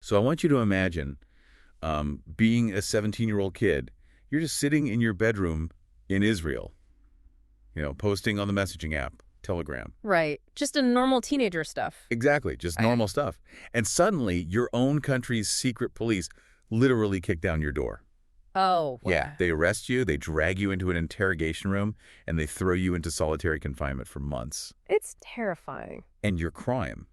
So I want you to imagine being a 17-year-old kid. You're just sitting in your bedroom in Israel, posting on the messaging app, Telegram. Right. Just a normal teenager stuff. Exactly, just normal stuff. And suddenly, your own country's secret police literally kick down your door. Oh. Yeah, they arrest you, they drag you into an interrogation room, and they throw you into solitary confinement for months. It's terrifying. And your crime.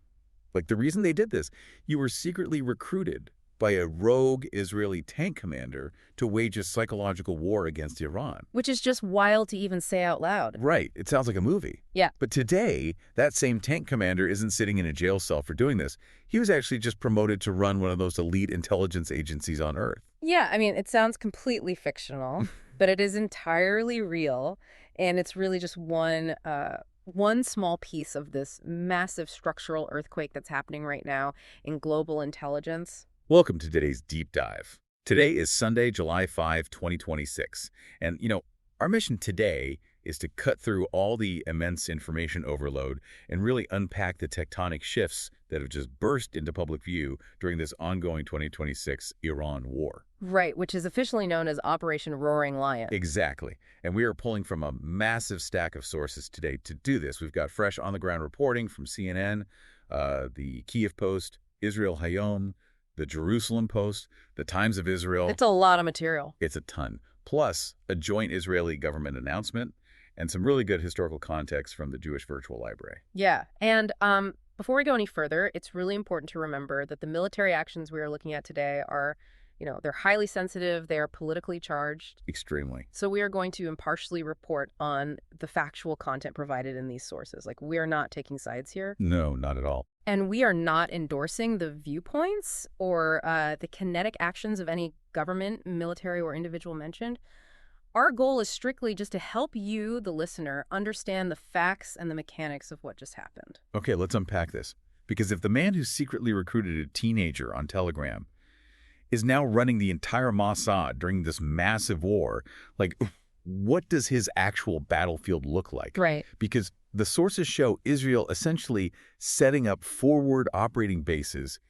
Like, the reason they did this, you were secretly recruited by a rogue Israeli tank commander to wage a psychological war against Iran. Which is just wild to even say out loud. Right. It sounds like a movie. Yeah. But today, that same tank commander isn't sitting in a jail cell for doing this. He was actually just promoted to run one of those elite intelligence agencies on Earth. Yeah, I mean, it sounds completely fictional, but it is entirely real. And it's really just one small piece of this massive structural earthquake that's happening right now in global intelligence. Welcome to today's Deep Dive. Today is Sunday, July 5, 2026. And, our mission today is to cut through all the immense information overload and really unpack the tectonic shifts that have just burst into public view during this ongoing 2026 Iran war. Right, which is officially known as Operation Roaring Lion. Exactly. And we are pulling from a massive stack of sources today to do this. We've got fresh on-the-ground reporting from CNN, the Kyiv Post, Israel Hayom, the Jerusalem Post, the Times of Israel. It's a lot of material. It's a ton. Plus, a joint Israeli government announcement and some really good historical context from the Jewish Virtual Library. Yeah. And before we go any further, it's really important to remember that the military actions we are looking at today are, they're highly sensitive. They are politically charged. Extremely. So we are going to impartially report on the factual content provided in these sources. Like, we are not taking sides here. No, not at all. And we are not endorsing the viewpoints or the kinetic actions of any government, military, or individual mentioned. Our goal is strictly just to help you, the listener, understand the facts and the mechanics of what just happened. Okay, let's unpack this. Because if the man who secretly recruited a teenager on Telegram is now running the entire Mossad during this massive war, what does his actual battlefield look like? Right. Because the sources show Israel essentially setting up forward operating bases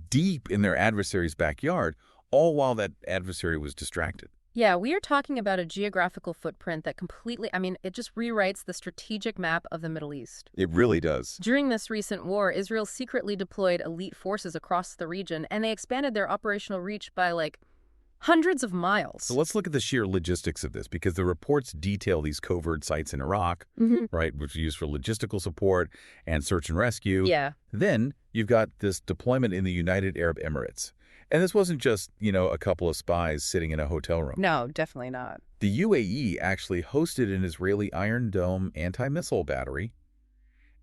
deep in their adversary's backyard, all while that adversary was distracted. Yeah, we are talking about a geographical footprint that completely, it just rewrites the strategic map of the Middle East. It really does. During this recent war, Israel secretly deployed elite forces across the region, and they expanded their operational reach by, hundreds of miles. So let's look at the sheer logistics of this, because the reports detail these covert sites in Iraq, right, which are used for logistical support and search and rescue. Yeah. Then you've got this deployment in the United Arab Emirates. And this wasn't just, a couple of spies sitting in a hotel room. No, definitely not. The UAE actually hosted an Israeli Iron Dome anti-missile battery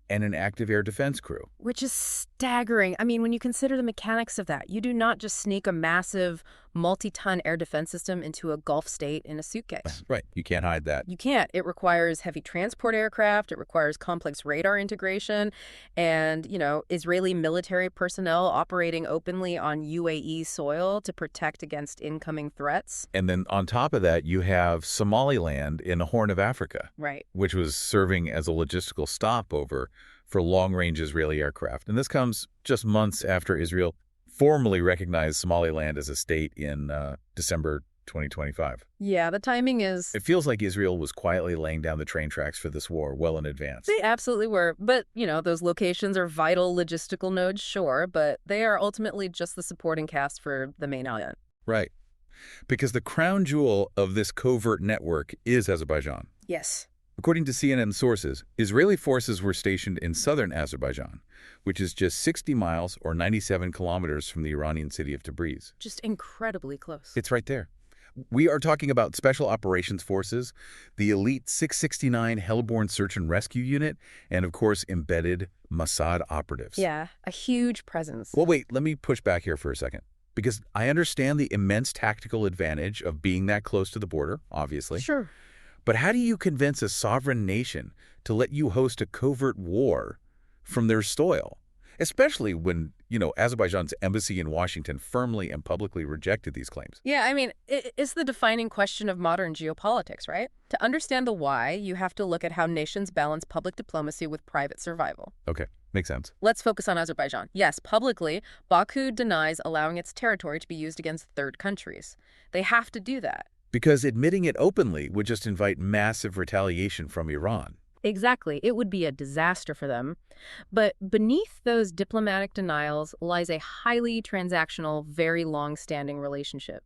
and an active air defense crew. Which is staggering. When you consider the mechanics of that, you do not just sneak a massive multi-ton air defense system into a Gulf state in a suitcase. Right. You can't hide that. You can't. It requires heavy transport aircraft. It requires complex radar integration and, Israeli military personnel operating openly on UAE soil to protect against incoming threats. And then on top of that, you have Somaliland in the Horn of Africa. Right. Which was serving as a logistical stopover for long-range Israeli aircraft. And this comes just months after Israel formally recognized Somaliland as a state in December 2025. Yeah, the timing is... It feels like Israel was quietly laying down the train tracks for this war well in advance. They absolutely were. But, those locations are vital logistical nodes, sure, but they are ultimately just the supporting cast for the main island. Right. Because the crown jewel of this covert network is Azerbaijan. Yes. According to CNN sources, Israeli forces were stationed in southern Azerbaijan, which is just 60 miles or 97 kilometers from the Iranian city of Tabriz. Just incredibly close. It's right there. We are talking about Special Operations Forces, the elite 669 Hellborn Search and Rescue Unit, and, of course, embedded Mossad operatives. Yeah, a huge presence. Well, wait, let me push back here for a second. Because I understand the immense tactical advantage of being that close to the border, obviously. Sure. But how do you convince a sovereign nation to let you host a covert war from their soil? Especially when, Azerbaijan's embassy in Washington firmly and publicly rejected these claims. Yeah, it's the defining question of modern geopolitics, right? To understand the why, you have to look at how nations balance public diplomacy with private survival. Okay. Makes sense. Let's focus on Azerbaijan. Yes, publicly, Baku denies allowing its territory to be used against third countries. They have to do that. Because admitting it openly would just invite massive retaliation from Iran. Exactly. It would be a disaster for them. But beneath those diplomatic denials lies a highly transactional, very long-standing relationship.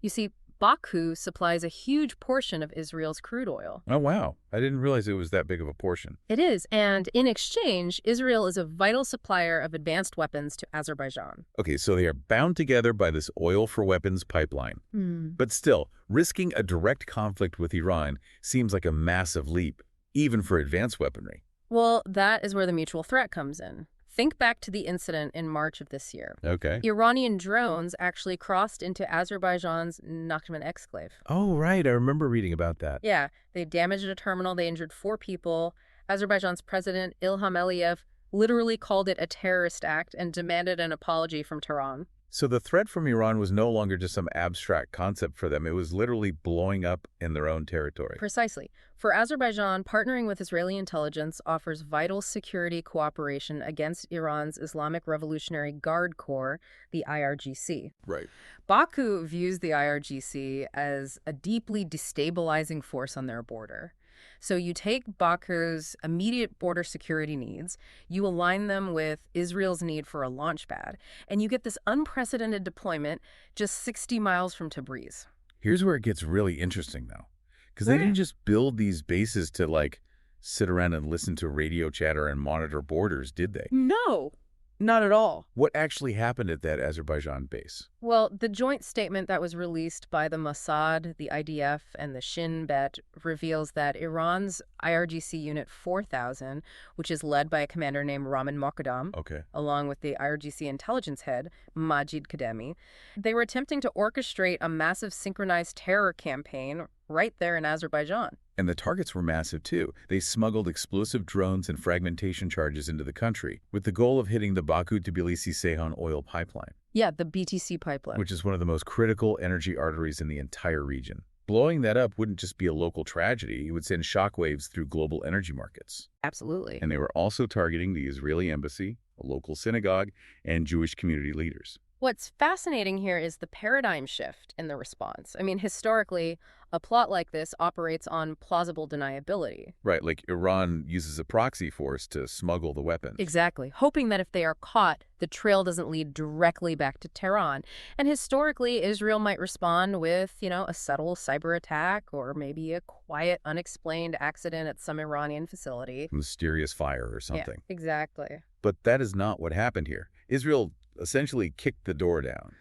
You see, Baku supplies a huge portion of Israel's crude oil. Oh, wow. I didn't realize it was that big of a portion. It is, and in exchange, Israel is a vital supplier of advanced weapons to Azerbaijan. Okay, so they are bound together by this oil for weapons pipeline. But still, risking a direct conflict with Iran seems like a massive leap, even for advanced weaponry. Well, that is where the mutual threat comes in. Think back to the incident in March of this year. Okay. Iranian drones actually crossed into Azerbaijan's Nakhchivan exclave. Oh, right. I remember reading about that. Yeah, they damaged a terminal, they injured 4 people. Azerbaijan's president, Ilham Aliyev, literally called it a terrorist act and demanded an apology from Tehran. So the threat from Iran was no longer just some abstract concept for them. It was literally blowing up in their own territory. Precisely. For Azerbaijan, partnering with Israeli intelligence offers vital security cooperation against Iran's Islamic Revolutionary Guard Corps, the IRGC. Right. Baku views the IRGC as a deeply destabilizing force on their border. So you take Baku's immediate border security needs, you align them with Israel's need for a launch pad, and you get this unprecedented deployment just 60 miles from Tabriz. Here's where it gets really interesting, though. Because they didn't just build these bases to, like, sit around and listen to radio chatter and monitor borders, did they? No, not at all. What actually happened at that Azerbaijan base? Well, the joint statement that was released by the Mossad, the IDF, and the Shin Bet reveals that Iran's IRGC Unit 4000, which is led by a commander named Roman Gofman, Okay. along with the IRGC intelligence head, Majid Kademi, they were attempting to orchestrate a massive synchronized terror campaign right there in Azerbaijan. And the targets were massive, too. They smuggled explosive drones and fragmentation charges into the country with the goal of hitting the Baku-Tbilisi-Ceyhan oil pipeline. Yeah, the BTC pipeline. Which is one of the most critical energy arteries in the entire region. Blowing that up wouldn't just be a local tragedy. It would send shockwaves through global energy markets. Absolutely. And they were also targeting the Israeli embassy, a local synagogue, and Jewish community leaders. What's fascinating here is the paradigm shift in the response. I mean, historically, a plot like this operates on plausible deniability. Right, like Iran uses a proxy force to smuggle the weapons. Exactly, hoping that if they are caught, the trail doesn't lead directly back to Tehran. And historically, Israel might respond with, a subtle cyber attack or maybe a quiet, unexplained accident at some Iranian facility. Mysterious fire or something. Yeah, exactly. But that is not what happened here. Israel essentially kicked the door down.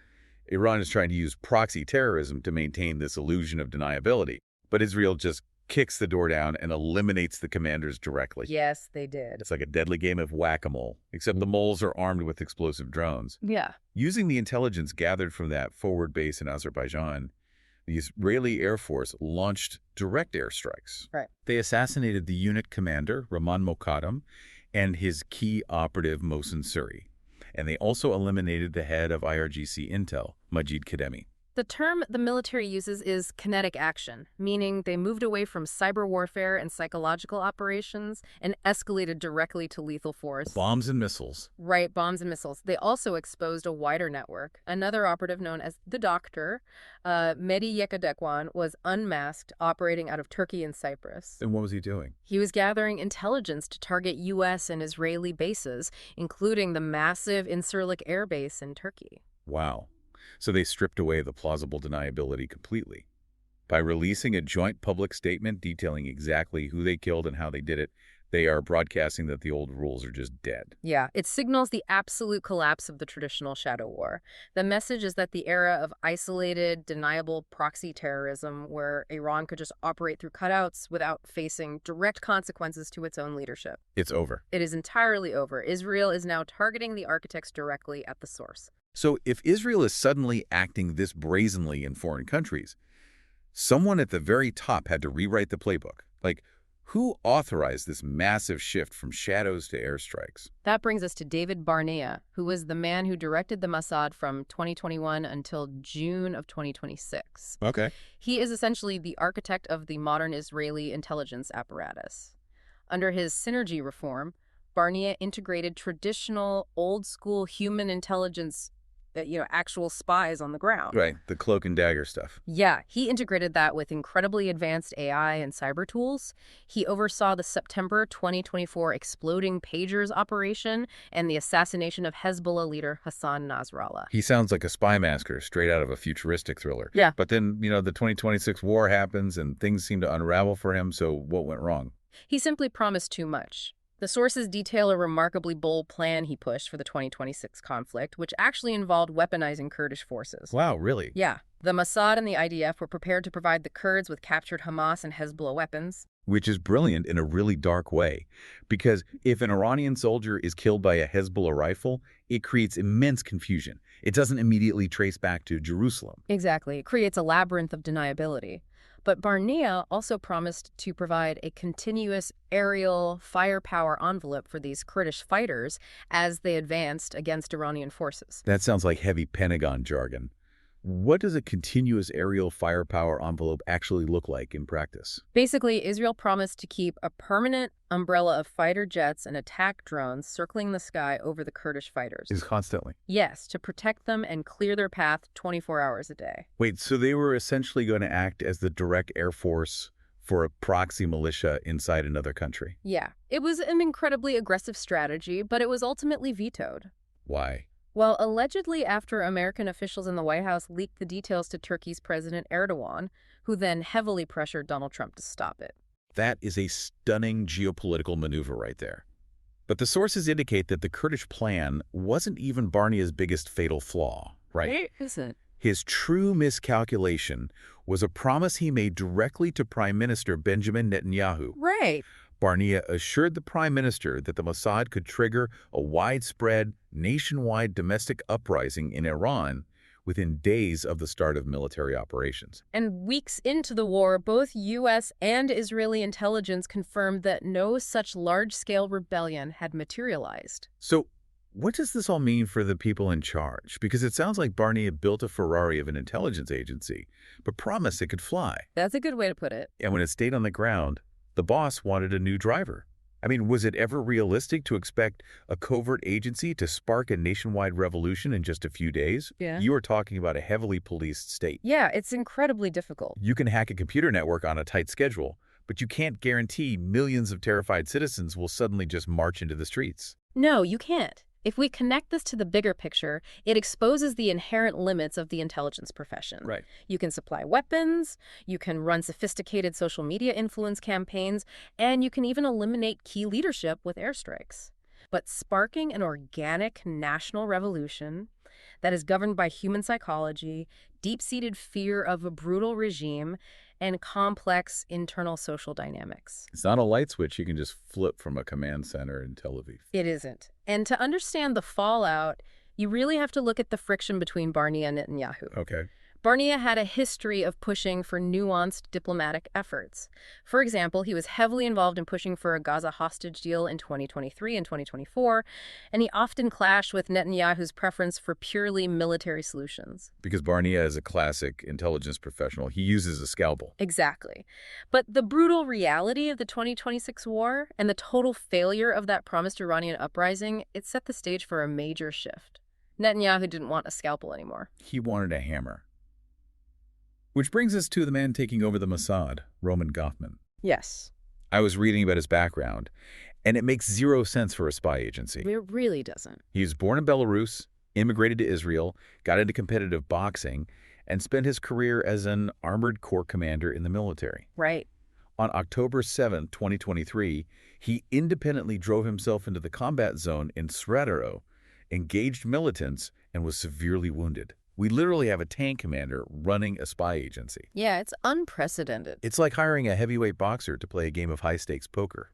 Iran is trying to use proxy terrorism to maintain this illusion of deniability, but Israel just kicks the door down and eliminates the commanders directly. Yes, they did. It's like a deadly game of whack-a-mole, except the moles are armed with explosive drones. Yeah. Using the intelligence gathered from that forward base in Azerbaijan, the Israeli Air Force launched direct airstrikes. Right. They assassinated the unit commander, Roman Gofman, and his key operative, Mohsen Suri. And they also eliminated the head of IRGC Intel, Majid Kademi. The term the military uses is kinetic action, meaning they moved away from cyber warfare and psychological operations and escalated directly to lethal force. Bombs and missiles. Right, bombs and missiles. They also exposed a wider network. Another operative known as the Doctor, Mehdi Yekadekwan, was unmasked, operating out of Turkey and Cyprus. And what was he doing? He was gathering intelligence to target U.S. and Israeli bases, including the massive Incirlik air base in Turkey. Wow. So they stripped away the plausible deniability completely. By releasing a joint public statement detailing exactly who they killed and how they did it, they are broadcasting that the old rules are just dead. Yeah, it signals the absolute collapse of the traditional shadow war. The message is that the era of isolated, deniable proxy terrorism, where Iran could just operate through cutouts without facing direct consequences to its own leadership. It's over. It is entirely over. Israel is now targeting the architects directly at the source. So if Israel is suddenly acting this brazenly in foreign countries, someone at the very top had to rewrite the playbook. Like, who authorized this massive shift from shadows to airstrikes? That brings us to David Barnea, who was the man who directed the Mossad from 2021 until June of 2026. Okay. He is essentially the architect of the modern Israeli intelligence apparatus. Under his synergy reform, Barnea integrated traditional, old-school human intelligence, actual spies on the ground. Right, the cloak and dagger stuff. Yeah, he integrated that with incredibly advanced AI and cyber tools. He oversaw the September 2024 exploding pagers operation and the assassination of Hezbollah leader Hassan Nasrallah. He sounds like a spy master straight out of a futuristic thriller. Yeah. But then, the 2026 war happens and things seem to unravel for him, so what went wrong? He simply promised too much. The sources detail a remarkably bold plan he pushed for the 2026 conflict, which actually involved weaponizing Kurdish forces. Wow, really? Yeah. The Mossad and the IDF were prepared to provide the Kurds with captured Hamas and Hezbollah weapons. Which is brilliant in a really dark way. Because if an Iranian soldier is killed by a Hezbollah rifle, it creates immense confusion. It doesn't immediately trace back to Jerusalem. Exactly. It creates a labyrinth of deniability. But Barnea also promised to provide a continuous aerial firepower envelope for these Kurdish fighters as they advanced against Iranian forces. That sounds like heavy Pentagon jargon. What does a continuous aerial firepower envelope actually look like in practice? Basically, Israel promised to keep a permanent umbrella of fighter jets and attack drones circling the sky over the Kurdish fighters. Is constantly. Yes, to protect them and clear their path 24 hours a day. Wait, so they were essentially going to act as the direct air force for a proxy militia inside another country? Yeah, it was an incredibly aggressive strategy, but it was ultimately vetoed. Why? Well, allegedly after American officials in the White House leaked the details to Turkey's President Erdogan, who then heavily pressured Donald Trump to stop it. That is a stunning geopolitical maneuver right there. But the sources indicate that the Kurdish plan wasn't even Barnea's biggest fatal flaw, right? It isn't. His true miscalculation was a promise he made directly to Prime Minister Benjamin Netanyahu. Right. Barnea assured the Prime Minister that the Mossad could trigger a widespread, nationwide domestic uprising in Iran within days of the start of military operations. And weeks into the war, both U.S. and Israeli intelligence confirmed that no such large-scale rebellion had materialized. So, what does this all mean for the people in charge? Because it sounds like Barnea built a Ferrari of an intelligence agency, but promised it could fly. That's a good way to put it. And when it stayed on the ground, the boss wanted a new driver. I mean, was it ever realistic to expect a covert agency to spark a nationwide revolution in just a few days? Yeah. You are talking about a heavily policed state. Yeah, it's incredibly difficult. You can hack a computer network on a tight schedule, but you can't guarantee millions of terrified citizens will suddenly just march into the streets. No, you can't. If we connect this to the bigger picture, it exposes the inherent limits of the intelligence profession. Right. You can supply weapons, you can run sophisticated social media influence campaigns, and you can even eliminate key leadership with airstrikes. But sparking an organic national revolution that is governed by human psychology, deep-seated fear of a brutal regime, and complex internal social dynamics. It's not a light switch you can just flip from a command center in Tel Aviv. It isn't. And to understand the fallout, you really have to look at the friction between Barnea and Netanyahu. Okay. Barnea had a history of pushing for nuanced diplomatic efforts. For example, he was heavily involved in pushing for a Gaza hostage deal in 2023 and 2024, and he often clashed with Netanyahu's preference for purely military solutions. Because Barnea is a classic intelligence professional. He uses a scalpel. Exactly. But the brutal reality of the 2026 war and the total failure of that promised Iranian uprising, it set the stage for a major shift. Netanyahu didn't want a scalpel anymore. He wanted a hammer. Which brings us to the man taking over the Mossad, Roman Gofman. Yes. I was reading about his background, and it makes zero sense for a spy agency. It really doesn't. He was born in Belarus, immigrated to Israel, got into competitive boxing, and spent his career as an armored corps commander in the military. Right. On October 7, 2023, he independently drove himself into the combat zone in Sredero, engaged militants, and was severely wounded. We literally have a tank commander running a spy agency. Yeah, it's unprecedented. It's like hiring a heavyweight boxer to play a game of high-stakes poker.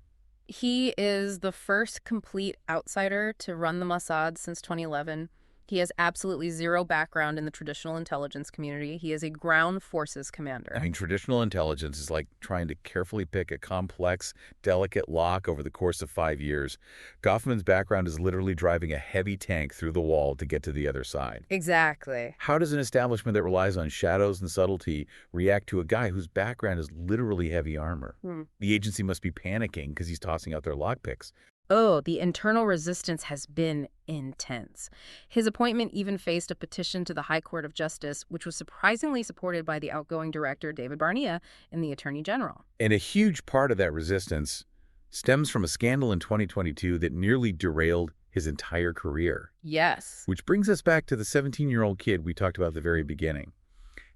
He is the first complete outsider to run the Mossad since 2011. He has absolutely zero background in the traditional intelligence community. He is a ground forces commander. I mean, traditional intelligence is like trying to carefully pick a complex, delicate lock over the course of 5 years. Gofman's background is literally driving a heavy tank through the wall to get to the other side. Exactly. How does an establishment that relies on shadows and subtlety react to a guy whose background is literally heavy armor? The agency must be panicking because he's tossing out their lockpicks. Oh, the internal resistance has been intense. His appointment even faced a petition to the High Court of Justice, which was surprisingly supported by the outgoing director, David Barnea, and the Attorney General. And a huge part of that resistance stems from a scandal in 2022 that nearly derailed his entire career. Yes. Which brings us back to the 17-year-old kid we talked about at the very beginning.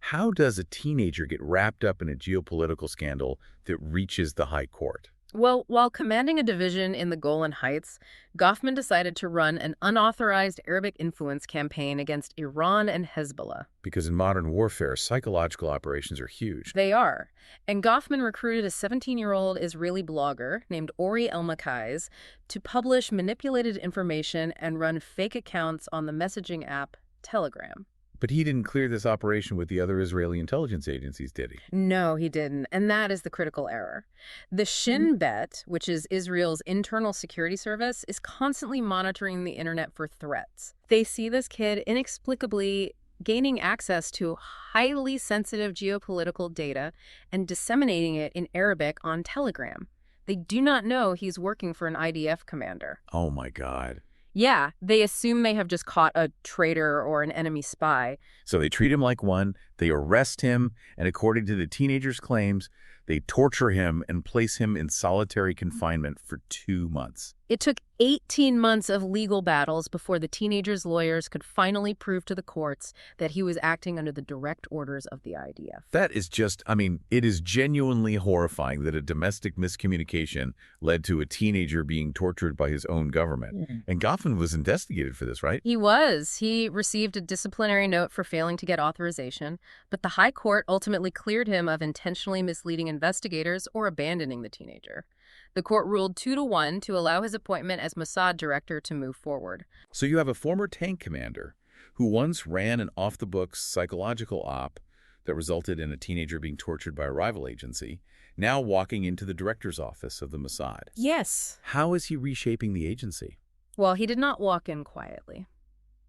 How does a teenager get wrapped up in a geopolitical scandal that reaches the High Court? Well, while commanding a division in the Golan Heights, Gofman decided to run an unauthorized Arabic influence campaign against Iran and Hezbollah. Because in modern warfare, psychological operations are huge. They are. And Gofman recruited a 17-year-old Israeli blogger named Ori Elmakais to publish manipulated information and run fake accounts on the messaging app Telegram. But he didn't clear this operation with the other Israeli intelligence agencies, did he? No, he didn't. And that is the critical error. The Shin Bet, which is Israel's internal security service, is constantly monitoring the internet for threats. They see this kid inexplicably gaining access to highly sensitive geopolitical data and disseminating it in Arabic on Telegram. They do not know he's working for an IDF commander. Oh, my God. Yeah, they assume they have just caught a traitor or an enemy spy. So they treat him like one, they arrest him, and according to the teenager's claims, they torture him and place him in solitary confinement for 2 months. It took 18 months of legal battles before the teenager's lawyers could finally prove to the courts that he was acting under the direct orders of the IDF. That is just, it is genuinely horrifying that a domestic miscommunication led to a teenager being tortured by his own government. And Gofman was investigated for this, right? He was. He received a disciplinary note for failing to get authorization, but the High Court ultimately cleared him of intentionally misleading investigators or abandoning the teenager. The court ruled 2-1 to allow his appointment as Mossad director to move forward. So you have a former tank commander who once ran an off-the-books psychological op that resulted in a teenager being tortured by a rival agency, now walking into the director's office of the Mossad. Yes. How is he reshaping the agency? Well, he did not walk in quietly.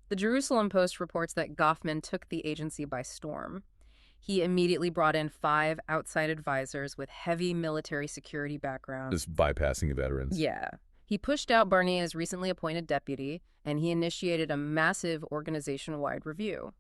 The Jerusalem Post reports that Gofman took the agency by storm. He immediately brought in 5 outside advisors with heavy military security backgrounds. Just bypassing veterans. Yeah. He pushed out Barnea's recently appointed deputy, and he initiated a massive organization-wide review.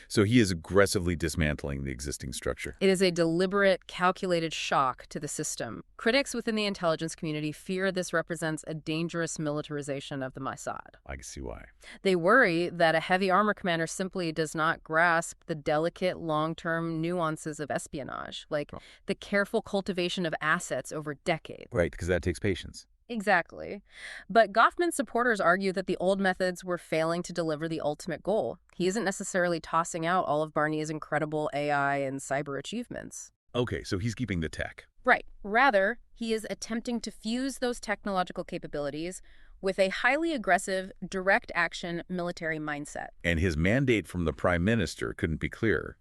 So he is aggressively dismantling the existing structure. It is a deliberate, calculated shock to the system. Critics within the intelligence community fear this represents a dangerous militarization of the Mossad. I can see why. They worry that a heavy armor commander simply does not grasp the delicate, long-term nuances of espionage, like the careful cultivation of assets over decades. Right, because that takes patience. Exactly. But Gofman's supporters argue that the old methods were failing to deliver the ultimate goal. He isn't necessarily tossing out all of Barnea's incredible AI and cyber achievements. Okay, so he's keeping the tech. Right. Rather, he is attempting to fuse those technological capabilities with a highly aggressive, direct action military mindset. And his mandate from the prime minister couldn't be clearer.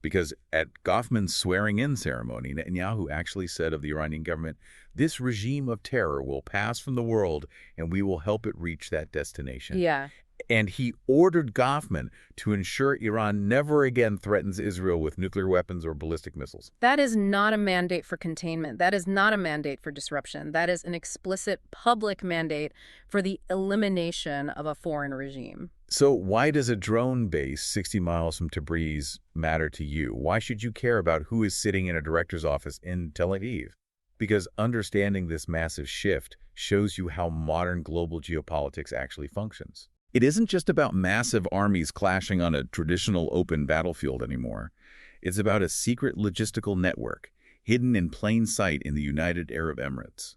Because at Gofman's swearing-in ceremony, Netanyahu actually said of the Iranian government, "This regime of terror will pass from the world, and we will help it reach that destination." Yeah. And he ordered Gofman to ensure Iran never again threatens Israel with nuclear weapons or ballistic missiles. That is not a mandate for containment. That is not a mandate for disruption. That is an explicit public mandate for the elimination of a foreign regime. So why does a drone base 60 miles from Tabriz matter to you? Why should you care about who is sitting in a director's office in Tel Aviv? Because understanding this massive shift shows you how modern global geopolitics actually functions. It isn't just about massive armies clashing on a traditional open battlefield anymore. It's about a secret logistical network hidden in plain sight in the United Arab Emirates.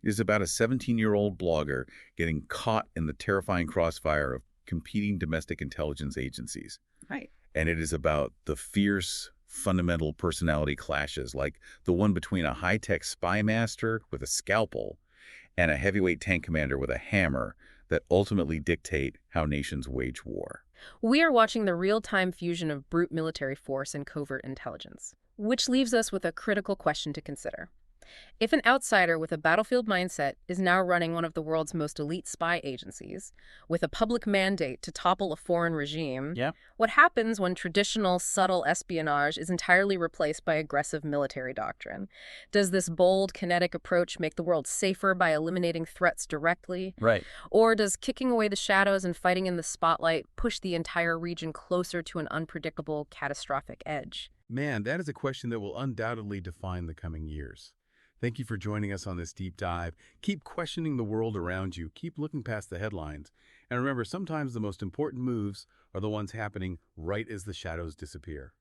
It is about a 17-year-old blogger getting caught in the terrifying crossfire of competing domestic intelligence agencies. Right. And it is about the fierce, fundamental personality clashes, like the one between a high-tech spy master with a scalpel and a heavyweight tank commander with a hammer, that ultimately dictate how nations wage war. We are watching the real-time fusion of brute military force and covert intelligence, which leaves us with a critical question to consider. If an outsider with a battlefield mindset is now running one of the world's most elite spy agencies, with a public mandate to topple a foreign regime, Yeah. what happens when traditional, subtle espionage is entirely replaced by aggressive military doctrine? Does this bold, kinetic approach make the world safer by eliminating threats directly? Right. Or does kicking away the shadows and fighting in the spotlight push the entire region closer to an unpredictable, catastrophic edge? Man, that is a question that will undoubtedly define the coming years. Thank you for joining us on this deep dive. Keep questioning the world around you. Keep looking past the headlines. And remember, sometimes the most important moves are the ones happening right as the shadows disappear.